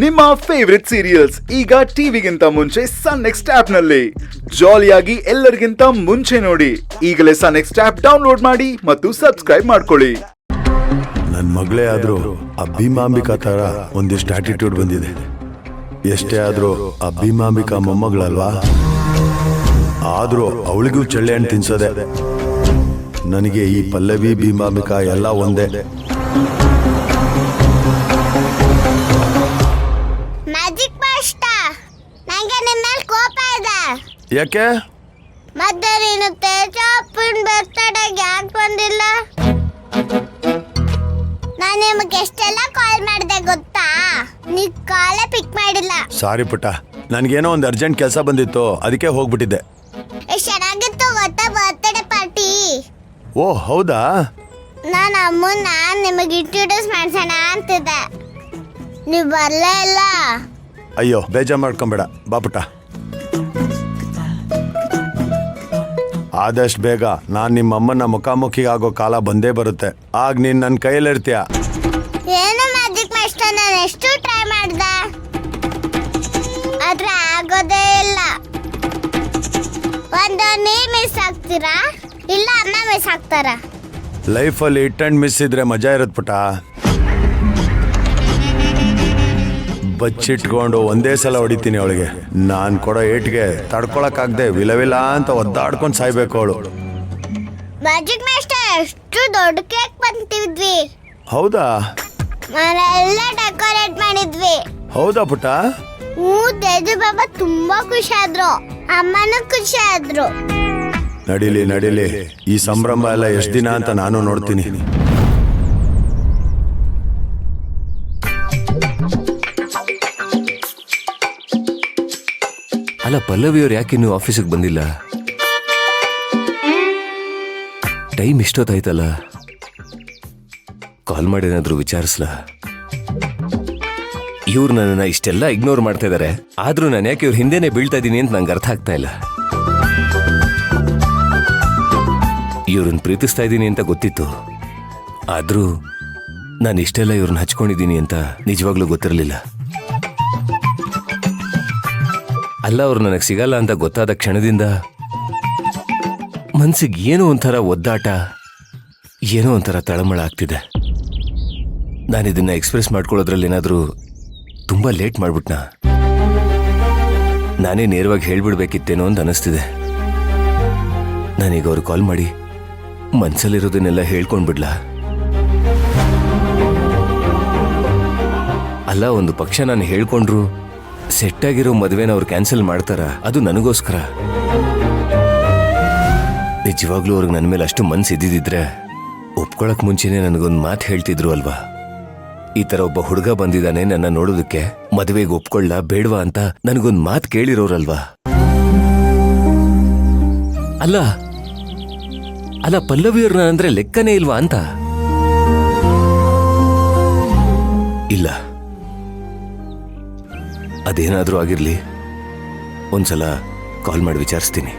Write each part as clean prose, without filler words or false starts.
ನಿಮ್ಮ favourite serials ಈಗ ಟಿವಿಗಿಂತ ಮುಂಚೆ ಸನ್ ನೆಕ್ಸ್ಟ್ ಆಪ್ ನಲ್ಲಿ ಜಾಲಿಯಾಗಿ ಎಲ್ಲರಿಗಿಂತ ಮುಂಚೆ ನೋಡಿ. ಈಗಲೇ ಸನ್ ನೆಕ್ಸ್ಟ್ ಆಪ್ ಡೌನ್ಲೋಡ್ ಮಾಡಿ ಮತ್ತು ಸಬ್ಸ್ಕ್ರೈಬ್ ಮಾಡ್ಕೊಳ್ಳಿ. ನನ್ನ ಮಗಳೇ ಆದ್ರೂ ಆ ಭೀಮಾಂಬಿಕಾ ತರ ಒಂದಿಷ್ಟು ಆಟಿಟ್ಯೂಡ್ ಬಂದಿದೆ. ಎಷ್ಟೇ ಆದ್ರೂ ಆ ಭೀಮಾಂಬಿಕಾ ಮೊಮ್ಮಗಳಲ್ವಾ, ಆದ್ರೂ ಅವಳಿಗೂ ಚಳ್ಳೆ ಹಣ್ಣು ತಿನ್ಸೋದೆ. ನನಗೆ ಈ ಪಲ್ಲವಿ ಭೀಮಾಂಬಿಕಾ ಎಲ್ಲ ಒಂದೇ. ಮ್ಯಾಜಿಕ್ ಮಾಸ್ಟರ್, ನನಗೆ ನಿಮ್ಮ ಮೇಲೆ ಕೋಪ ಇದೆ. ಯಾಕೆ? ಮತ್ತೆ ನೀನು ತೇಜಪ್ಪನ ಬರ್ತಡೆಗೆ ಯಾಕೆ ಬಂದಿಲ್ಲ? ನಾನು ನಿಮಗೆ ಎಷ್ಟೆಲ್ಲ ಕಾಲ್ ಮಾಡಿದೆ ಗೊತ್ತಾ? ನೀವು ಕಾಲೇ ಪಿಕ್ ಮಾಡಿಲ್ಲ. ಸಾರಿ ಪುಟ್ಟ, ನನಗೇನೋ ಒಂದು ಅರ್ಜೆಂಟ್ ಕೆಲಸ ಬಂದಿತ್ತು, ಅದಕ್ಕೆ ಹೋಗ್ಬಿಟ್ಟಿದ್ದೆ. ಎಷ್ಟು ಚೆನ್ನಾಗಿತ್ತು ಗೊತ್ತಾ ಬರ್ತಡೆ ಪಾರ್ಟಿ? ಓ ಹೌದಾ? ನಾನು ಅಮ್ಮನ್ನ ನಿಮಗೆ ಇಂಟ್ರೊಡ್ಯೂಸ್ ಮಾಡ್ಸೋಣ ಅಂತಿದ್ದೆ, ನೀವು ಬರಲೇ ಇಲ್ಲ. ಅಯ್ಯೋ ಬೇಜಾರು ಮಾಡ್ಕೊಂಬೇಡ, ಬಾ ಪುಟ್ಟ. ಆದಷ್ಟು ಬೇಗ ನಾನು ನಿಮ್ಮ ಅಮ್ಮನ ಮುಖಾಮುಖಿ ಆಗೋ ಕಾಲ ಬಂದೇ ಬರುತ್ತೆ. ಆಗ ನೀನು ನನ್ನ ಕೈಯಲ್ಲಿರ್ತೀಯ. ಏನು ಮ್ಯಾಜಿಕ್ ಮಾಸ್ಟರ್, ನಾನು ಎಷ್ಟು ಟ್ರೈ ಮಾಡ್ದೆ, ಆದ್ರೆ ಆಗೋದೇ ಇಲ್ಲ. ಒಂದು ನೀವು ಮಿಸ್ ಆಗ್ತೀರಾ, ಇಲ್ಲ ಅಮ್ಮ ಮಿಸ್ ಆಗ್ತಾರ? ಲೈಫಲ್ಲಿ ಹಿಟ್ ಆ್ಯಂಡ್ ಮಿಸ್ ಇದ್ರೆ ಮಜಾ ಇರುತ್ತೆ ಪುಟ್ಟ. ಬಚ್ಚಿಟ್ಕೊಂಡು ಒಂದೇ ಸಲ ಹೊಡಿತೀನಿ ಅವಳಿಗೆ. ನಾನು ಕೊಡೋ ಏಟ್ಗೆ ತಡ್ಕೊಳಕ್ಕಾಗದೆ ವಿಲವಿಲ ಅಂತ ಒದ್ದಾಡ್ಕೊಂಡು ಸಾಯ್ಬೇಕು ಅವಳು. ಮ್ಯಾಜಿಕ್ ಮಾಸ್ಟರ್, ಎಷ್ಟು ದೊಡ್ಡ ಕೇಕ್ ಬಂತಿದ್ವಿ. ಹೌದಾ? ಮನೆಲ್ಲ ಡೆಕೋರೇಟ್ ಮಾಡಿದ್ವಿ. ಹೌದಾ ಪುಟ್ಟ? ತೇಜು ಬಾಬಾ ತುಂಬಾ ಖುಷಿ ಆದ್ರು, ಅಮ್ಮನೂ ಖುಷಿ ಆದ್ರು. ನಡೀಲಿ ನಡೀಲಿ, ಈ ಸಂಭ್ರಮ ಎಲ್ಲ ಎಷ್ಟು ದಿನ ಅಂತ ನಾನು ನೋಡ್ತೀನಿ. ಅಲ್ಲ ಪಲ್ಲವಿಯವ್ರು ಯಾಕೆ ನೀವು ಆಫೀಸಿಗೆ ಬಂದಿಲ್ಲ? ಟೈಮ್ ಇಷ್ಟೊತ್ತಾಯ್ತಲ್ಲ, ಕಾಲ್ ಮಾಡಿ ಏನಾದ್ರು ವಿಚಾರಿಸ್ಲ? ಇವ್ರು ನನ್ನನ್ನು ಇಷ್ಟೆಲ್ಲ ಇಗ್ನೋರ್ ಮಾಡ್ತಾ ಇದಾರೆ, ಆದ್ರೂ ನಾನು ಯಾಕೆ ಇವ್ರ ಹಿಂದೆನೆ ಬೀಳ್ತಾ ಇದ್ದೀನಿ ಅಂತ ನಂಗೆ ಅರ್ಥ ಆಗ್ತಾ ಇಲ್ಲ. ಇವ್ರನ್ನ ಪ್ರೀತಿಸ್ತಾ ಇದ್ದೀನಿ ಅಂತ ಗೊತ್ತಿತ್ತು, ಆದ್ರೂ ನಾನು ಇಷ್ಟೆಲ್ಲ ಇವ್ರನ್ನ ಹಚ್ಕೊಂಡಿದ್ದೀನಿ ಅಂತ ನಿಜವಾಗ್ಲೂ ಗೊತ್ತಿರಲಿಲ್ಲ. ಅಲ್ಲ, ಅವ್ರು ನನಗೆ ಸಿಗಲ್ಲ ಅಂತ ಗೊತ್ತಾದ ಕ್ಷಣದಿಂದ ಮನ್ಸಿಗೆ ಏನೋ ಒಂಥರ ಒದ್ದಾಟ, ಏನೋ ಒಂಥರ ತಳಮಳ ಆಗ್ತಿದೆ. ನಾನಿದನ್ನ ಎಕ್ಸ್ಪ್ರೆಸ್ ಮಾಡ್ಕೊಳ್ಳೋದ್ರಲ್ಲಿ ಏನಾದರೂ ತುಂಬ ಲೇಟ್ ಮಾಡ್ಬಿಟ್ನಾ? ನಾನೇ ನೇರವಾಗಿ ಹೇಳ್ಬಿಡ್ಬೇಕಿತ್ತೇನೋ ಅಂತ ಅನಿಸ್ತಿದೆ. ನಾನೀಗ ಅವ್ರು ಕಾಲ್ ಮಾಡಿ ಮನ್ಸಲ್ಲಿರೋದನ್ನೆಲ್ಲ ಹೇಳ್ಕೊಂಡ್ಬಿಡ್ಲಾ? ಅಲ್ಲ, ಒಂದು ಪಕ್ಷ ನಾನು ಹೇಳ್ಕೊಂಡ್ರು ಸೆಟ್ ಆಗಿರೋ ಮದುವೆನ ಅವ್ರು ಕ್ಯಾನ್ಸಲ್ ಮಾಡ್ತಾರ? ಅದು ನನಗೋಸ್ಕರ. ನಿಜವಾಗ್ಲೂ ಅವ್ರಿಗೆ ನನ್ನ ಮೇಲೆ ಅಷ್ಟು ಮನ್ಸು ಇದ್ದಿದ್ರೆ ಒಪ್ಕೊಳಕ್ ಮುಂಚೆನೆ ನನಗೊಂದು ಮಾತು ಹೇಳ್ತಿದ್ರು ಅಲ್ವಾ? ಈ ತರ ಒಬ್ಬ ಹುಡುಗ ಬಂದಿದ್ದಾನೆ ನನ್ನ ನೋಡೋದಕ್ಕೆ, ಮದುವೆಗೆ ಒಪ್ಕೊಳ್ಳ ಬೇಡವಾ ಅಂತ ನನಗೊಂದು ಮಾತು ಕೇಳಿರೋರಲ್ವಾ? ಅಲ್ಲ ಅಲ್ಲ ಪಲ್ಲವಿಯವ್ರನ್ನ ಅಂದ್ರೆ ಲೆಕ್ಕನೇ ಇಲ್ವಾ ಅಂತ? ಇಲ್ಲ, ಅದೇನಾದ್ರೂ ಆಗಿರ್ಲಿ, ಒಂದ್ಸಲ ಕಾಲ್ ಮಾಡಿ ವಿಚಾರಿಸ್ತೀನಿ.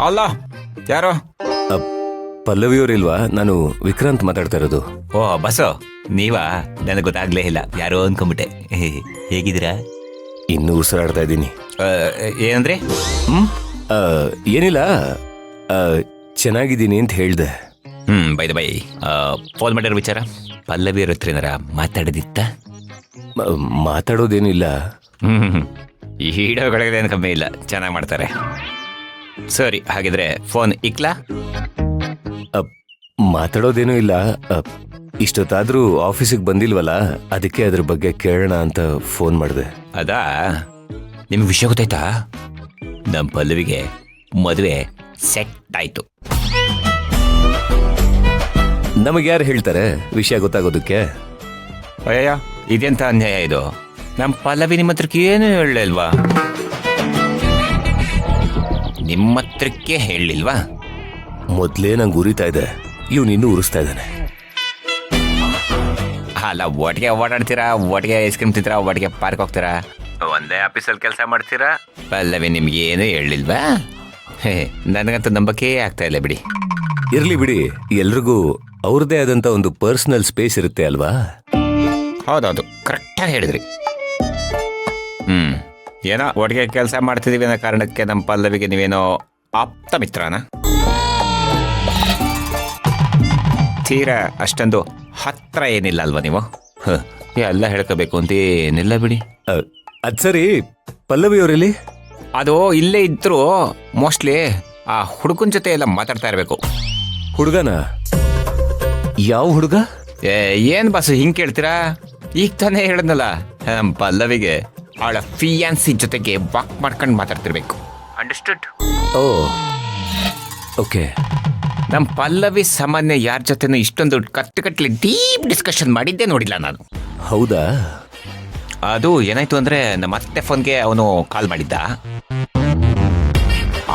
ಅಲ್ಲ ಯಾರು? ಪಲ್ಲವಿಯವರಿಲ್ವಾ? ನಾನು ವಿಕ್ರಾಂತ್ ಮಾತಾಡ್ತಾ ಇರೋದು. ಓ ಬಸ್ಸು, ನೀವಾ? ನನಗೆ ಗೊತ್ತಾಗ್ಲೇ ಇಲ್ಲ, ಯಾರೋ ಅನ್ಕೊಂಬಿಟ್ಟೆ. ಹೇಗಿದ್ದೀರಾ? ಇನ್ನೂ ಉಸಿರಾಡ್ತಾ ಇದ್ದೀನಿ. ಏನಂದ್ರೆ? ಏನಿಲ್ಲ, ಚೆನ್ನಾಗಿದ್ದೀನಿ ಅಂತ ಹೇಳ್ದೆ. ಬೈದ ಬೈ, ಫೋನ್ ಮಾಡಿರೋ ವಿಚಾರ ಪಲ್ಲವಿಯವ್ರ ಹತ್ರ ಏನಾರ ಮಾತಾಡೋದಿತ್ತ? ಮಾತಾಡೋದೇನಿಲ್ಲ. ಈ ಹೀಡೋಗಳಿಗೇನು ಕಮ್ಮಿ ಇಲ್ಲ, ಚೆನ್ನಾಗಿ ಮಾಡ್ತಾರೆ. ಸರಿ, ಹಾಗಿದ್ರೆ ಫೋನ್ ಇಕ್ಲಾ? ಮಾತಾಡೋದೇನೂ ಇಲ್ಲ. ಇಷ್ಟೊತ್ತಾದ್ರೂ ಆಫೀಸಿಗೆ ಬಂದಿಲ್ವಲ್ಲ, ಅದಕ್ಕೆ ಅದ್ರ ಬಗ್ಗೆ ಕೇಳೋಣ ಅಂತ ಫೋನ್ ಮಾಡಿದೆ. ಅದಾ, ನಿಮ್ಗೆ ವಿಷಯ ಗೊತ್ತಾಯ್ತಾ? ನಮ್ಮ ಪಲ್ಲವಿಗೆ ಮದುವೆ ಸೆಟ್ ಆಯ್ತು. ನಮಗೆ ಯಾರು ಹೇಳ್ತಾರೆ ವಿಷಯ ಗೊತ್ತಾಗೋದಕ್ಕೆ? ಅಯ್ಯಯ್ಯ, ಇದೆಂತ ಅನ್ಯಾಯ ಇದು? ನಮ್ಮ ಪಲ್ಲವಿ ನಿಮ್ಮ ಹತ್ರಕ್ಕೆ ಏನು ಹೇಳಲಿಲ್ವಾ? ನಿಮ್ಮ ಹತ್ರಕ್ಕೆ ಹೇಳಲಿಲ್ವಾ? ಮೊದಲೇ ನಂಗೆ ಉರಿತಾ ಇದೆ, ಇವನು ಇನ್ನೂ ಉರಿಸ್ತಾ ಇದ್ದಾನೆ. ಅಲ್ಲ, ಒಟ್ಟಿಗೆ ಓಡಾಡ್ತೀರಾ, ಒಟ್ಟಿಗೆ ಐಸ್ ಕ್ರೀಮ್ ತಿಂತೀರಾ, ಒಟ್ಟಿಗೆ ಪಾರ್ಕ್ ಹೋಗ್ತೀರಾ, ಒಂದೇ ಆಫೀಸಲ್ಲಿ ಕೆಲಸ ಮಾಡ್ತೀರಾ? ಪಲ್ಲವಿ ನಿಮ್ಗೆ ಏನೂ ಹೇಳಿಲ್ವಾ? ಹೇ, ನನಗಂತೂ ನಂಬಕ್ಕೆ ಆಗ್ತಾ ಇಲ್ಲ ಬಿಡಿ. ಇರ್ಲಿ ಬಿಡಿ, ಎಲ್ರಿಗೂ ಅವ್ರದ್ದೇ ಆದಂತ ಒಂದು ಪರ್ಸನಲ್ ಸ್ಪೇಸ್ ಇರುತ್ತೆ ಅಲ್ವಾ? ಹೌದೌದು, ಕರೆಕ್ಟಾಗಿ ಹೇಳಿದ್ರಿ. ಏನೋ ಒಟ್ಟಿಗೆ ಕೆಲಸ ಮಾಡ್ತಿದೀವಿ ಅನ್ನೋ ಕಾರಣಕ್ಕೆ ನಮ್ಮ ಪಲ್ಲವಿಗೆ ನೀವೇನೋ ಆಪ್ತ ಮಿತ್ರನ? ತೀರಾ ಅಷ್ಟೊಂದು ಹತ್ರ ಏನಿಲ್ಲ ಅಲ್ವಾ ನೀವು? ಎಲ್ಲ ಹೇಳ್ಕೋಬೇಕು ಅಂತ ಏನಿಲ್ಲ ಬಿಡಿ. ಅದ್ ಸರಿ, ಪಲ್ಲವಿ ಅವರಲ್ಲಿ? ಅದು ಇಲ್ಲೇ ಇದ್ರು ಮೋಸ್ಟ್ಲಿ ಆ ಹುಡುಗನ ಜೊತೆ ಎಲ್ಲ ಮಾತಾಡ್ತಾ ಇರಬೇಕು. ಹುಡುಗನ? ಯಾವ ಹುಡುಗ? ಏನ್ ಬಾಸು ಹಿಂಗ್ ಕೇಳ್ತೀರಾ? ಈಗ ತಾನೇ ಹೇಳದ್ನಲ್ಲ, ನಮ್ಮ ಪಲ್ಲವಿಗೆ ಅವಳ ಫಿಯಾನ್ಸಿ ಜೊತೆಗೆ ವಾಕ್ ಮಾಡ್ಕೊಂಡು ಮಾತಾಡ್ತಿರ್ಬೇಕು. ಅಂಡರ್ಸ್ಟುಡ್? ಓ, ಓಕೆ. ನಮ್ಮ ಪಲ್ಲವಿ ಸಾಮಾನ್ಯ ಯಾರ ಜೊತೆನೂ ಇಷ್ಟೊಂದು ಕಟ್ಟುಕಟ್ಲಿ ಡೀಪ್ ಡಿಸ್ಕಷನ್ ಮಾಡಿದ್ದೇ ನೋಡಿಲ್ಲ ನಾನು. ಹೌದಾ? ಅದು ಏನಾಯ್ತು ಅಂದ್ರೆ, ನಮ್ಮ ಅತ್ತೆ ಫೋನ್ಗೆ ಅವನು ಕಾಲ್ ಮಾಡಿದ್ದ.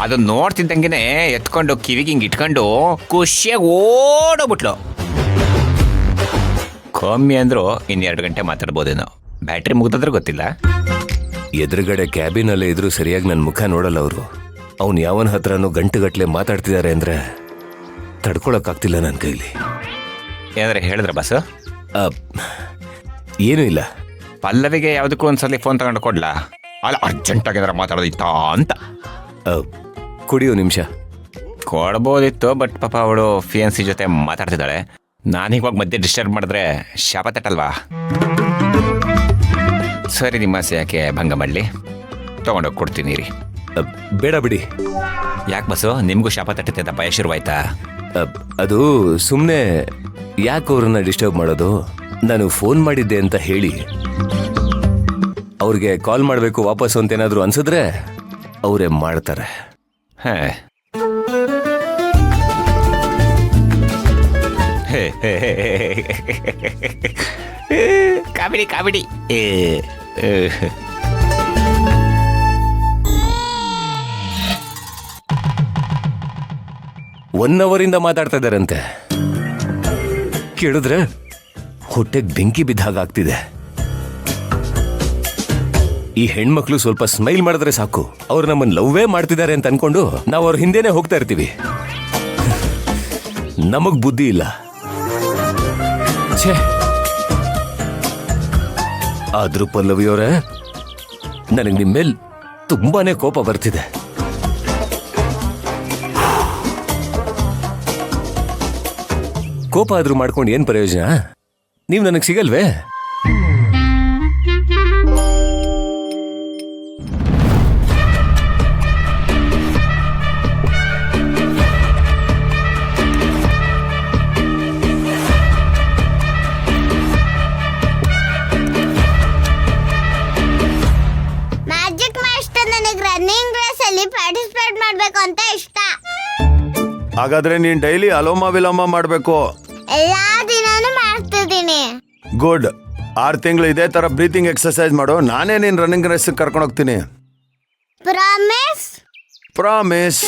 ಅದು ನೋಡ್ತಿದ್ದಂಗೆನೆ ಎತ್ಕೊಂಡು ಕಿವಿಗೆ ಹಿಂಗೆ ಇಟ್ಕೊಂಡು ಖುಷಿಯಾಗಿ ಓಡೋಗ್ಬಿಟ್ಲು. ಕಮ್ಮಿ ಅಂದ್ರು 2 ಗಂಟೆ ಮಾತಾಡ್ಬೋದೇನೋ. ಬ್ಯಾಟ್ರಿ ಮುಗ್ದಾದ್ರೆ ಗೊತ್ತಿಲ್ಲ. ಎದುರುಗಡೆ ಕ್ಯಾಬಿನ್ ಅಲ್ಲೇ ಇದ್ರು ಸರಿಯಾಗಿ ನನ್ನ ಮುಖ ನೋಡಲ್ಲ ಅವರು. ಅವ್ನು ಯಾವನ ಹತ್ರನೂ ಗಂಟುಗಟ್ಲೆ ಮಾತಾಡ್ತಿದ್ದಾರೆ ಅಂದ್ರೆ ತಡ್ಕೊಳಕ್ಕಾಗ್ತಿಲ್ಲ ನನ್ನ ಕೈಲಿ. ಏನಾದ್ರೆ ಹೇಳಿದ್ರ ಬಸ್? ಏನೂ ಇಲ್ಲ. ಪಲ್ಲವಿಗೆ ಯಾವುದಕ್ಕೂ ಒಂದ್ಸಲಿ ಫೋನ್ ತಗೊಂಡು ಕೊಡ್ಲಾ? ಅಲ್ಲ, ಅರ್ಜೆಂಟಾಗಿ ಏನಾರ ಮಾತಾಡೋದಿತ್ತಾ ಅಂತ. ಕುಡಿಯೋ ನಿಮಿಷ ಕೊಡ್ಬೋದಿತ್ತು, ಬಟ್ ಪಾಪ ಅವಳು ಫಿಯಾನ್ಸಿ ಜೊತೆ ಮಾತಾಡ್ತಿದ್ದಾಳೆ. ನಾನೀಗ ಮಧ್ಯೆ ಡಿಸ್ಟರ್ಬ್ ಮಾಡಿದ್ರೆ ಶಾಪ ತಟ್ಟಲ್ವಾ? ಸರಿ, ನಿಮ್ಮ ಆಸೆ ಯಾಕೆ ಭಂಗ ಮಾಡಲಿ? ತೊಗೊಂಡೋಗಿ ಕೊಡ್ತೀನಿ ರೀ. ಬೇಡ ಬಿಡಿ. ಯಾಕೆ ಬಸ್ಸು, ನಿಮಗೂ ಶಾಪ ತಟ್ಟುತ್ತೆ ಅಂತ ಭಯ ಶುರುವಾಯ್ತಾ? ಅದು ಸುಮ್ಮನೆ ಯಾಕೆ ಅವ್ರನ್ನ ಡಿಸ್ಟರ್ಬ್ ಮಾಡೋದು? ನಾನು ಫೋನ್ ಮಾಡಿದ್ದೆ ಅಂತ ಹೇಳಿ ಅವ್ರಿಗೆ ಕಾಲ್ ಮಾಡಬೇಕು ವಾಪಸ್ ಅಂತ ಏನಾದರೂ ಅನ್ಸಿದ್ರೆ ಅವರೇ ಮಾಡ್ತಾರೆ. ಹೇ, ಕಾಮಿಡಿ ಕಾಮಿಡಿ. 1 ಅವರಿಂದ ಮಾತಾಡ್ತಾ ಇದ್ದಾರಂತೆ. ಕೇಳಿದ್ರೆ ಹೊಟ್ಟೆಗೆ ಬೆಂಕಿ ಬಿದ್ದಾಗ್ತಿದೆ. ಈ ಹೆಣ್ಮಕ್ಳು ಸ್ವಲ್ಪ ಸ್ಮೈಲ್ ಮಾಡಿದ್ರೆ ಸಾಕು, ಅವ್ರು ನಮ್ಮನ್ನು ಲವ್ವೇ ಮಾಡ್ತಿದ್ದಾರೆ ಅಂತ ಅನ್ಕೊಂಡು ನಾವು ಅವ್ರ ಹಿಂದೆನೆ ಹೋಗ್ತಾ ಇರ್ತೀವಿ. ನಮಗ್ ಬುದ್ಧಿ ಇಲ್ಲ. ಛೇ, ಆದ್ರೂ ಪಲ್ಲವಿಯವರೇ, ನನಗೆ ನಿಮ್ಮ ಮೇಲೆ ತುಂಬಾನೇ ಕೋಪ ಬರ್ತಿದೆ. ಕೋಪ ಆದ್ರೂ ಮಾಡ್ಕೊಂಡು ಏನ್ ಪ್ರಯೋಜನ? ನೀವು ನನಗೆ ಸಿಗಲ್ವೇ? ಮ್ಯಾಜಿಕ್ ಮಾಸ್ಟರ್, ನನಗೆ ರನ್ನಿಂಗ್ ರೇಸ್ ಅಲ್ಲಿ ಪಾರ್ಟಿಸಿಪೇಟ್ ಮಾಡ್ಬೇಕು ಅಂತ ಇಷ್ಟ. ಹಾಗಾದ್ರೆ ನೀನ್ ಡೈಲಿ ಅಲೋಮ ವಿಲೋಮ ಮಾಡ್ಬೇಕು. ಎಲ್ಲಾ ದಿನಾನು ಮಾಡ್ತಿದ್ದೀನಿ. ಗುಡ್. 6 ತಿಂಗಳು ಇದೇ ತರ ಬ್ರೀತಿಂಗ್ ಎಕ್ಸರ್ಸೈಸ್ ಮಾಡು. ನಾನೇ ನೀನ್ ರನ್ನಿಂಗ್ ರೇಸ್ ಕರ್ಕೊಂಡು ಹೋಗ್ತೀನಿ. ಪ್ರಾಮಿಸ್? ಪ್ರಾಮಿಸ್.